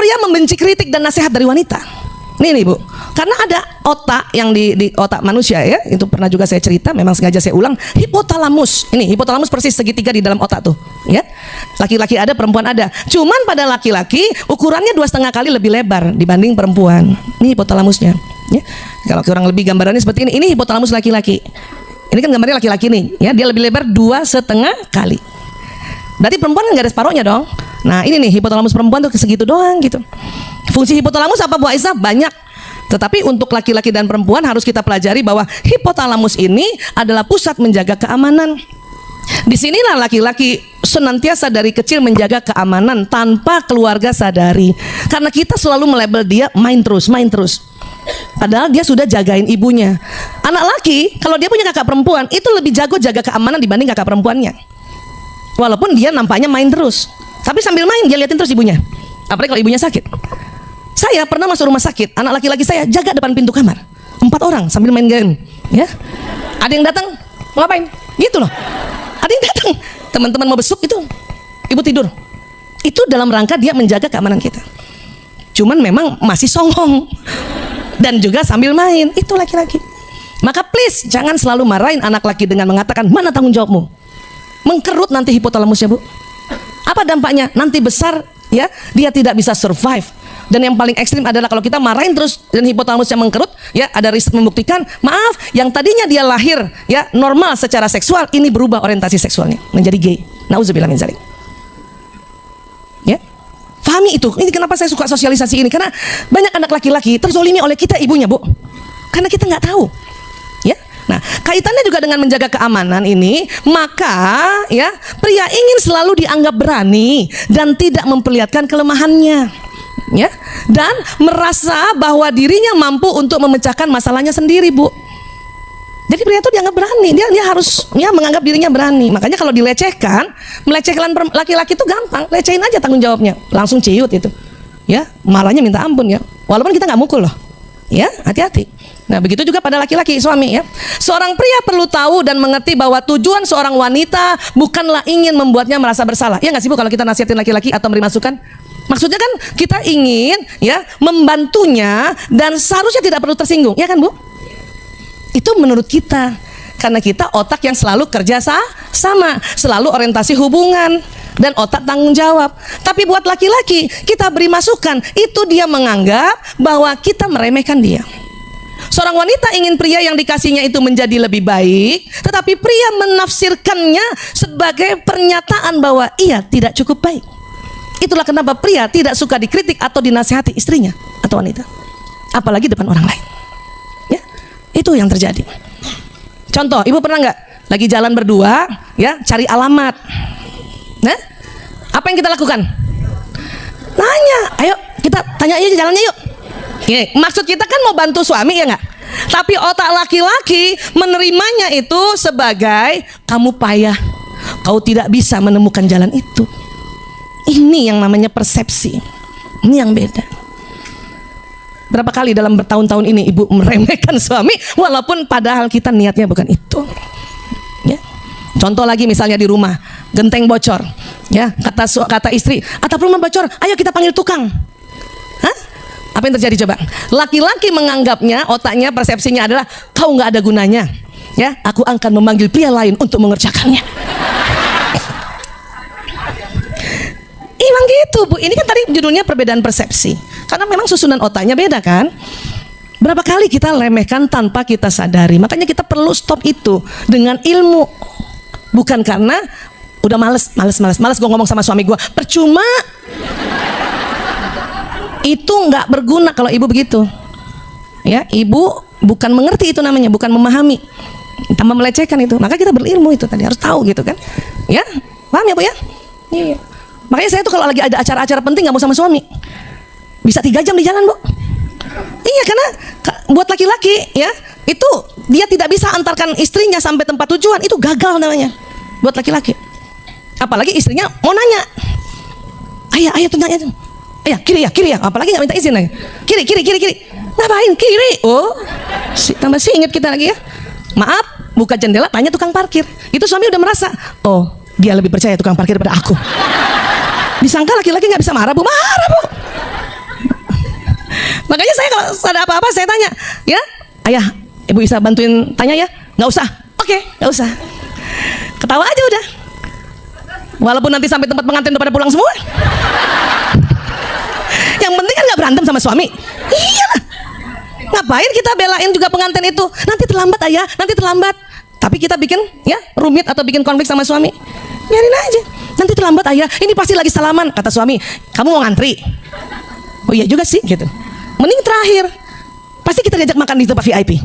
Saya membenci kritik dan nasihat dari wanita. Nih Bu, karena ada otak yang di otak manusia ya, itu pernah juga saya cerita, memang sengaja saya ulang, hipotalamus. Ini hipotalamus persis segitiga di dalam otak tuh, ya. Laki-laki ada, perempuan ada. Cuman pada laki-laki ukurannya 2,5 kali lebih lebar dibanding perempuan. Ini hipotalamusnya. Ya. Kalau kurang lebih gambarannya seperti ini. Ini hipotalamus laki-laki. Ini kan gambarnya laki-laki nih, ya. Dia lebih lebar 2,5 kali. Berarti perempuan nggak ada separohnya dong. Nah ini nih hipotalamus perempuan tuh segitu doang gitu. Fungsi hipotalamus apa Bu Aisyah? Banyak. Tetapi untuk laki-laki dan perempuan harus kita pelajari bahwa hipotalamus ini adalah pusat menjaga keamanan. Disinilah laki-laki senantiasa dari kecil menjaga keamanan tanpa keluarga sadari. Karena kita selalu melabel dia main terus. Padahal dia sudah jagain ibunya. Anak laki kalau dia punya kakak perempuan itu lebih jago jaga keamanan dibanding kakak perempuannya. Walaupun dia nampaknya main terus, tapi sambil main dia liatin terus ibunya. Apalagi kalau ibunya sakit. Saya pernah masuk rumah sakit, anak laki-laki saya jaga depan pintu kamar 4 orang sambil main game, ya. Ada yang datang, mau ngapain? Gitu loh. Ada yang datang, teman-teman mau besuk itu, ibu tidur. Itu dalam rangka dia menjaga keamanan kita. Cuman memang masih songong dan juga sambil main. Itu laki-laki. Maka please jangan selalu marahin anak laki dengan mengatakan mana tanggung jawabmu. Mengkerut nanti hipotalamusnya Bu. Apa dampaknya? Nanti besar ya dia tidak bisa survive. Dan yang paling ekstrim adalah kalau kita marahin terus dan hipotalamusnya mengkerut, ya ada riset membuktikan, maaf, yang tadinya dia lahir ya normal secara seksual, ini berubah orientasi seksualnya menjadi gay. Nauzubillah min dzalik. Ya, pahami itu. Ini kenapa saya suka sosialisasi ini, karena banyak anak laki-laki terzolimi oleh kita ibunya Bu, karena kita nggak tahu. Ya, nah kaitannya juga dengan menjaga keamanan ini, maka ya pria ingin selalu dianggap berani dan tidak memperlihatkan kelemahannya. Ya, dan merasa bahwa dirinya mampu untuk memecahkan masalahnya sendiri Bu. Jadi pria itu dianggap berani, dia harus ya menganggap dirinya berani. Makanya kalau dilecehkan, melecehkan laki-laki itu gampang, lecehin aja tanggung jawabnya, langsung ciut itu. Ya, marahnya minta ampun ya. Walaupun kita nggak mukul loh. Ya, hati-hati. Nah, begitu juga pada laki-laki suami ya. Seorang pria perlu tahu dan mengerti bahwa tujuan seorang wanita bukanlah ingin membuatnya merasa bersalah. Ya nggak sih Bu kalau kita nasihatin laki-laki atau beri masukan? Maksudnya kan kita ingin ya membantunya dan seharusnya tidak perlu tersinggung, ya kan Bu? Itu menurut kita, karena kita otak yang selalu kerja sama, selalu orientasi hubungan dan otak tanggung jawab. Tapi buat laki-laki kita beri masukan, itu dia menganggap bahwa kita meremehkan dia. Seorang wanita ingin pria yang dikasihnya itu menjadi lebih baik, tetapi pria menafsirkannya sebagai pernyataan bahwa ia tidak cukup baik. Itulah kenapa pria tidak suka dikritik atau dinasihati istrinya atau wanita, apalagi depan orang lain. Ya, itu yang terjadi. Contoh, ibu pernah nggak lagi jalan berdua, ya cari alamat. Nah, apa yang kita lakukan? Nanya, ayo kita tanya aja jalannya yuk. Oke, maksud kita kan mau bantu suami ya nggak? Tapi otak laki-laki menerimanya itu sebagai kamu payah, kau tidak bisa menemukan jalan itu. Ini yang namanya persepsi. Ini yang beda. Berapa kali dalam bertahun-tahun ini ibu meremehkan suami, walaupun padahal kita niatnya bukan itu. Ya. Contoh lagi misalnya di rumah, genteng bocor. Ya, kata istri, atap rumah bocor, ayo kita panggil tukang. Hah? Apa yang terjadi coba? Laki-laki menganggapnya, otaknya, persepsinya adalah kau nggak ada gunanya. Ya, aku akan memanggil pria lain untuk mengerjakannya. Emang gitu Bu, ini kan tadi judulnya perbedaan persepsi. Karena memang susunan otaknya beda kan. Berapa kali kita remehkan tanpa kita sadari. Makanya kita perlu stop itu dengan ilmu. Bukan karena udah males gue ngomong sama suami gue, percuma. Itu nggak berguna kalau ibu begitu. Ya, ibu bukan mengerti itu namanya, bukan memahami. Tambah melecehkan itu. Maka kita berilmu itu tadi, harus tahu gitu kan. Ya, paham ya Bu ya? Iya. Makanya saya tuh kalau lagi ada acara-acara penting nggak mau sama suami, bisa 3 jam di jalan Bu. Iya, karena buat laki-laki ya itu dia tidak bisa antarkan istrinya sampai tempat tujuan, itu gagal namanya buat laki-laki. Apalagi istrinya mau nanya, ayah tuh nanya tuh, kiri ya, apalagi nggak minta izin lagi, kiri, ngapain kiri? Oh, tambah ingat kita lagi ya. Maaf, buka jendela tanya tukang parkir. Itu suami udah merasa, oh dia lebih percaya tukang parkir daripada aku. Disangka laki-laki nggak bisa marah Bu, marah Bu. Makanya saya kalau ada apa-apa saya tanya, ya, ayah, ibu bisa bantuin tanya ya? Nggak usah. Oke, nggak usah. Ketawa aja udah. Walaupun nanti sampai tempat pengantin udah pada pulang semua. Yang penting kan nggak berantem sama suami. Iyalah. Ngapain kita belain juga pengantin itu? Nanti terlambat ayah, nanti terlambat. Tapi kita bikin ya rumit atau bikin konflik sama suami. Biarin aja. Nanti terlambat ayah. Ini pasti lagi salaman. Kata suami, kamu mau ngantri? Oh iya juga sih gitu. Mending terakhir. Pasti kita diajak makan di tempat VIP.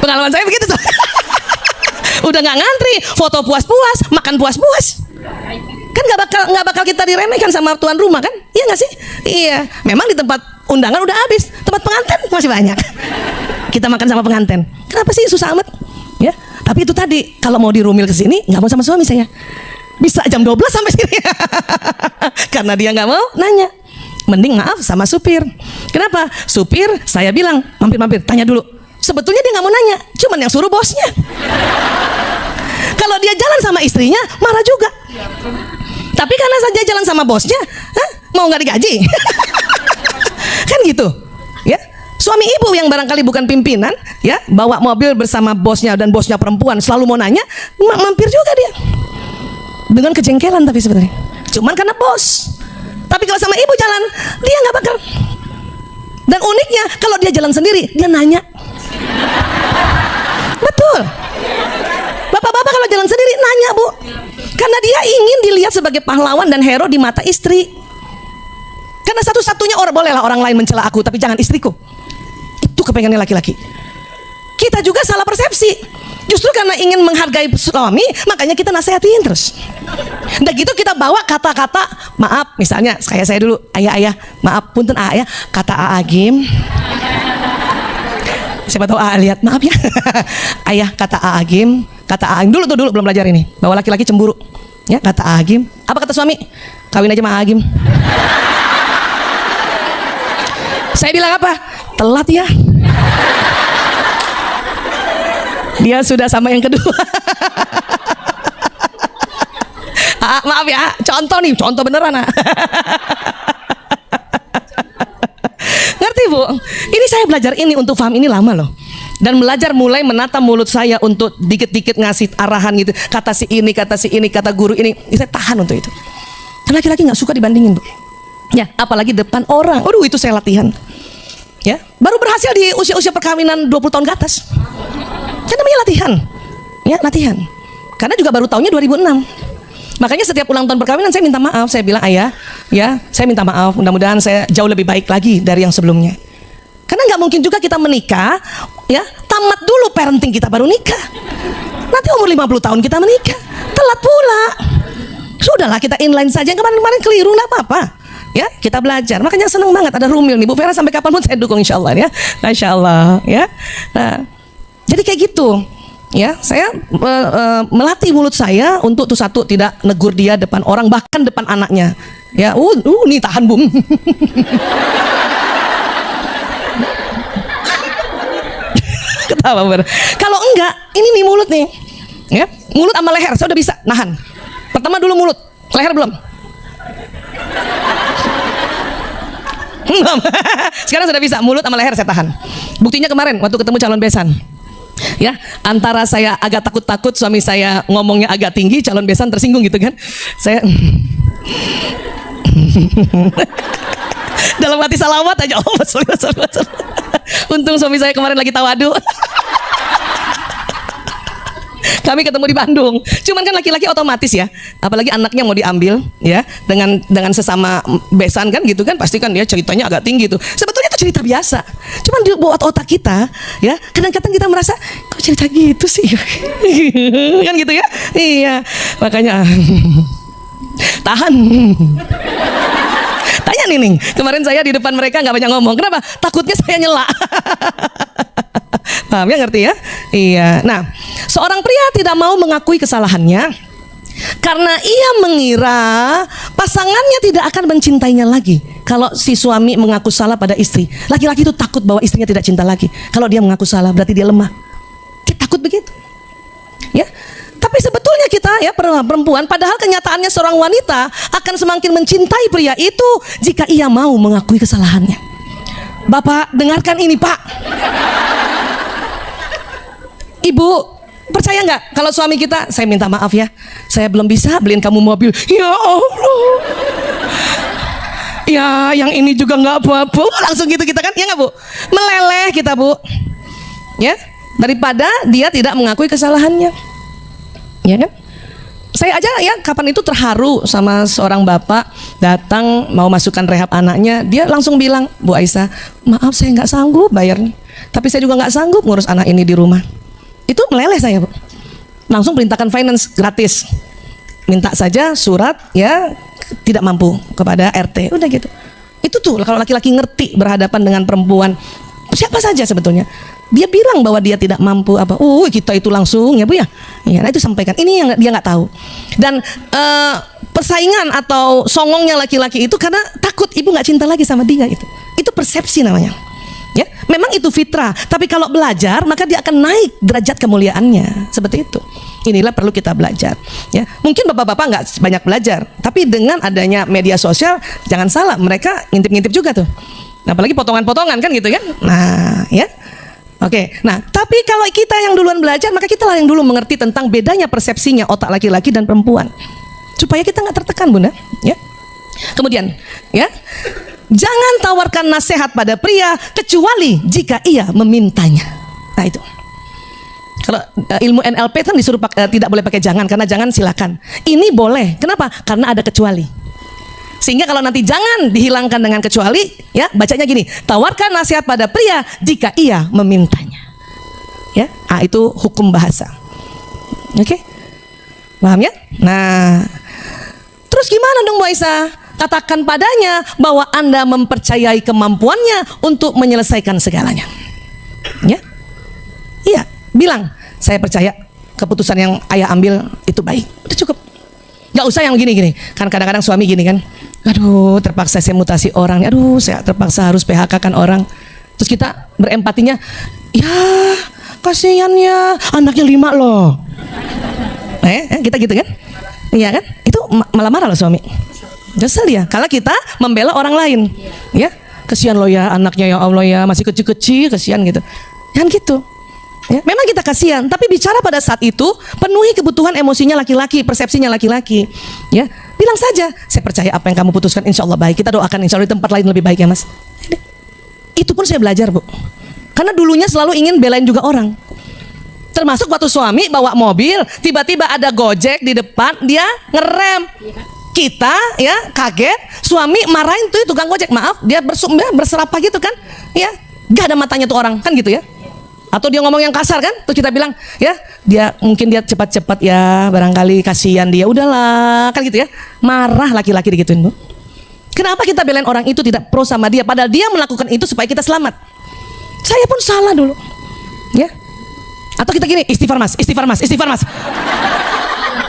Pengalaman saya begitu tuh. Udah nggak ngantri, foto puas-puas, makan puas-puas. Kan nggak bakal kita diremehkan sama tuan rumah kan? Iya nggak sih? Iya. Memang di tempat undangan udah habis, tempat pengantin masih banyak. Kita makan sama pengantin. Kenapa sih susah amat? Ya. Tapi itu tadi, kalau mau dirumil ke sini nggak mau sama suami saya. Bisa jam 12 sampai sini. Karena dia nggak mau nanya. Mending maaf sama supir. Kenapa? Supir saya bilang mampir-mampir, tanya dulu. Sebetulnya dia nggak mau nanya, cuman yang suruh bosnya. Kalau dia jalan sama istrinya marah juga. Tapi karena saja jalan sama bosnya, mau nggak digaji? Kan gitu, ya. Suami ibu yang barangkali bukan pimpinan, ya, bawa mobil bersama bosnya dan bosnya perempuan selalu mau nanya, mampir juga dia. Dengan kejengkelan tapi sebenarnya. Cuman karena bos. Tapi kalau sama ibu jalan, dia nggak bakal. Dan uniknya kalau dia jalan sendiri, dia nanya. Betul. Bapak-bapak kalau jalan sendiri nanya, Bu. Karena dia ingin dilihat sebagai pahlawan dan hero di mata istri. Karena satu-satunya orang, bolehlah orang lain mencela aku, tapi jangan istriku. Itu kepengennya laki-laki. Kita juga salah persepsi. Justru karena ingin menghargai suami, makanya kita nasihatin terus. Udah gitu kita bawa kata-kata maaf, misalnya kayak saya dulu, ayah, maaf, punten ayah, kata Agim. Siapa tahu lihat, maaf ya. Ayah, kata Agim, kata Agim dulu belum belajar ini, bahwa laki-laki cemburu. Ya, kata Agim. Apa kata suami? Kawin aja sama Agim. Saya bilang apa? Telat ya. Dia sudah sama yang kedua. Maaf ya, contoh beneran. Ngerti Bu? Ini saya belajar ini untuk paham ini lama loh. Dan belajar mulai menata mulut saya untuk dikit-dikit ngasih arahan gitu. Kata si ini, kata guru ini. Saya tahan untuk itu. Karena laki-laki gak suka dibandingin Bu. Ya, apalagi depan orang. Aduh, itu saya latihan. Ya, baru berhasil di usia-usia perkawinan 20 tahun ke atas. Kan namanya latihan. Ya, latihan. Karena juga baru tahunnya 2006. Makanya setiap ulang tahun perkawinan saya minta maaf. Saya bilang, ayah, ya, saya minta maaf. Mudah-mudahan saya jauh lebih baik lagi dari yang sebelumnya. Karena nggak mungkin juga kita menikah, ya, tamat dulu parenting kita baru nikah. Nanti umur 50 tahun kita menikah, telat pula. Sudahlah kita inline saja. Yang kemarin-kemarin keliru, nggak apa-apa. Ya, kita belajar. Makanya seneng banget ada Rumil nih, Bu Vera, sampai kapanpun saya dukung insya Allah ya. Masya Allah ya. Nah, jadi kayak gitu. Ya, saya melatih mulut saya untuk tuh satu, tidak negur dia depan orang, bahkan depan anaknya. Ya, nih tahan Bum. Ketawa bener. Kalau enggak, ini nih mulut nih. Ya, mulut sama leher saya udah bisa nahan. Pertama dulu mulut, leher belum. Sekarang sudah bisa, mulut sama leher saya tahan. Buktinya kemarin waktu ketemu calon besan. Ya, antara saya agak takut-takut, suami saya ngomongnya agak tinggi, calon besan tersinggung gitu kan. Saya dalam hati salawat aja. Oh, untung suami saya kemarin lagi tawadu. Kami ketemu di Bandung. Cuman kan laki-laki otomatis ya, apalagi anaknya mau diambil ya, dengan sesama besan kan gitu kan, pasti kan dia ceritanya agak tinggi tuh. Sebetulnya itu cerita biasa. Cuman di otak kita ya, kadang-kadang kita merasa kok cerita gitu sih. Kan gitu ya. Iya. Makanya tahan. Tanya Nining, kemarin saya di depan mereka nggak banyak ngomong. Kenapa? Takutnya saya nyela. Paham ya, ngerti ya? Iya. Nah, seorang pria tidak mau mengakui kesalahannya karena ia mengira pasangannya tidak akan mencintainya lagi. Kalau si suami mengaku salah pada istri, laki-laki itu takut bahwa istrinya tidak cinta lagi. Kalau dia mengaku salah berarti dia lemah. Dia takut begitu. Ya. Tapi Tapi sebetulnya kita ya perempuan, padahal kenyataannya seorang wanita akan semakin mencintai pria itu jika ia mau mengakui kesalahannya. Bapak, dengarkan ini Pak. Ibu, percaya nggak kalau suami kita, saya minta maaf ya, saya belum bisa beliin kamu mobil. Ya Allah. Ya, yang ini juga nggak apa-apa. Langsung gitu kita kan, ya nggak Bu? Meleleh kita Bu. Ya, daripada dia tidak mengakui kesalahannya. Ya kan? Saya aja ya kapan itu terharu sama seorang bapak datang mau masukkan rehab anaknya, dia langsung bilang, Bu Aisyah, maaf saya nggak sanggup bayarnya, tapi saya juga nggak sanggup ngurus anak ini di rumah. Itu meleleh saya Bu. Langsung perintahkan finance gratis, minta saja surat ya tidak mampu kepada RT, udah gitu. Itu tuh kalau laki-laki ngerti berhadapan dengan perempuan siapa saja sebetulnya, dia bilang bahwa dia tidak mampu apa, kita itu langsung ya Bu ya, nah itu sampaikan. Ini yang dia nggak tahu. Dan persaingan atau songongnya laki-laki itu karena takut ibu nggak cinta lagi sama dia, itu persepsi namanya. Ya, memang itu fitrah. Tapi kalau belajar maka dia akan naik derajat kemuliaannya, seperti itu. Inilah perlu kita belajar. Ya, mungkin bapak-bapak nggak banyak belajar, tapi dengan adanya media sosial, jangan salah, mereka ngintip-ngintip juga tuh. Apalagi potongan-potongan kan gitu kan. Nah, ya. Oke, nah tapi kalau kita yang duluan belajar, maka kita lah yang dulu mengerti tentang bedanya persepsinya otak laki-laki dan perempuan, supaya kita nggak tertekan Bunda. Ya, kemudian ya, jangan tawarkan nasihat pada pria kecuali jika ia memintanya. Nah itu. Kalau ilmu NLP kan disuruh tidak boleh pakai jangan, karena jangan silakan. Ini boleh, kenapa? Karena ada kecuali. Sehingga kalau nanti jangan dihilangkan dengan kecuali, ya bacanya gini, tawarkan nasihat pada pria jika ia memintanya. Ya, itu hukum bahasa. Oke, paham ya? Nah, terus gimana dong Bu Aisyah? Katakan padanya bahwa Anda mempercayai kemampuannya untuk menyelesaikan segalanya. Ya, iya, bilang saya percaya keputusan yang ayah ambil itu baik. Udah cukup. Gak usah yang gini-gini. Kan kadang-kadang suami gini kan, aduh terpaksa saya mutasi orang, aduh saya terpaksa harus PHK kan orang. Terus kita berempatinya, ya kasihan ya anaknya 5 loh. Kita gitu kan? Iya kan? Itu malah marah loh suami. Kesel dia kalau kita membela orang lain. Ya, kasihan loh ya anaknya, ya Allah ya masih kecil-kecil, kasihan gitu. Jangan gitu. Ya, memang kita kasihan, tapi bicara pada saat itu penuhi kebutuhan emosinya laki-laki, persepsinya laki-laki. Ya, bilang saja, saya percaya apa yang kamu putuskan insya Allah baik. Kita doakan insya Allah di tempat lain lebih baik ya Mas. Itu pun saya belajar Bu, karena dulunya selalu ingin belain juga orang. Termasuk waktu suami bawa mobil, tiba-tiba ada Gojek di depan, dia ngerem. Kita ya kaget, suami marahin tuh tukang Gojek, maaf dia berserapah gitu kan, ya gak ada matanya tuh orang kan gitu ya. Atau dia ngomong yang kasar kan, terus kita bilang ya dia mungkin dia cepat-cepat ya, barangkali kasihan dia, udahlah kan gitu ya. Marah laki-laki digituin Bu. Kenapa kita belain orang itu tidak pro sama dia, padahal dia melakukan itu supaya kita selamat. Saya pun salah dulu ya. Atau kita gini, istighfar mas, istighfar mas, istighfar mas.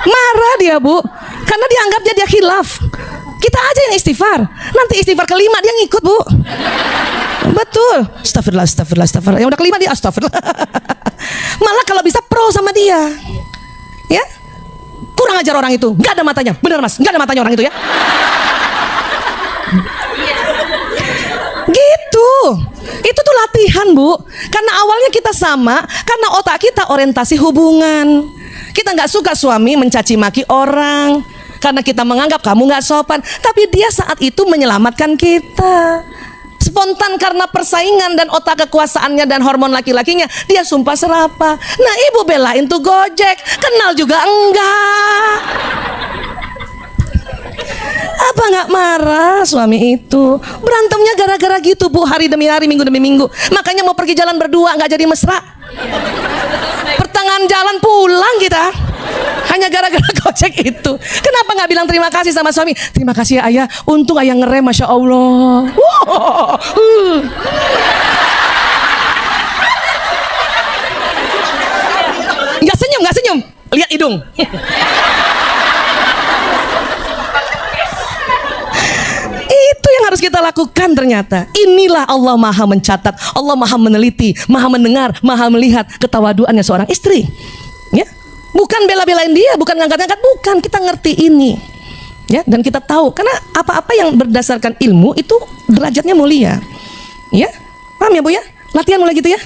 Marah dia Bu, karena dianggapnya dia khilaf. Kita aja yang istighfar, nanti istighfar kelima dia ngikut Bu. Betul, astagfirullah, astagfirullah, astagfirullah. Yang udah kelima dia astagfirullah. Malah kalau bisa pro sama dia, ya kurang ajar orang itu, nggak ada matanya, benar mas, nggak ada matanya orang itu ya. Gitu, itu tuh latihan Bu. Karena awalnya kita sama, karena otak kita orientasi hubungan. Kita nggak suka suami mencaci maki orang, karena kita menganggap kamu nggak sopan. Tapi dia saat itu menyelamatkan kita. Spontan karena persaingan dan otak kekuasaannya dan hormon laki-lakinya, dia sumpah serapah. Nah ibu belain tuh Gojek, kenal juga enggak. Apa nggak marah suami itu? Berantemnya gara-gara gitu Bu, hari demi hari, minggu demi minggu. Makanya mau pergi jalan berdua nggak jadi mesra. Pertengahan jalan pulang kita, hanya gara-gara Gojek itu. Kenapa nggak bilang terima kasih sama suami? Terima kasih ya ayah, untung ayah ngerem, masya Allah. Nggak senyum, nggak senyum, lihat hidung. Itu yang harus kita lakukan ternyata. Inilah Allah maha mencatat, Allah maha meneliti, maha mendengar, maha melihat ketawaduannya seorang istri. Ya, Bukan bela-belain dia, bukan ngangkat-ngangkat, bukan. Kita ngerti ini. Ya, dan kita tahu karena apa-apa yang berdasarkan ilmu itu derajatnya mulia. Ya. Paham ya, Bu ya? Latihan mulai gitu ya.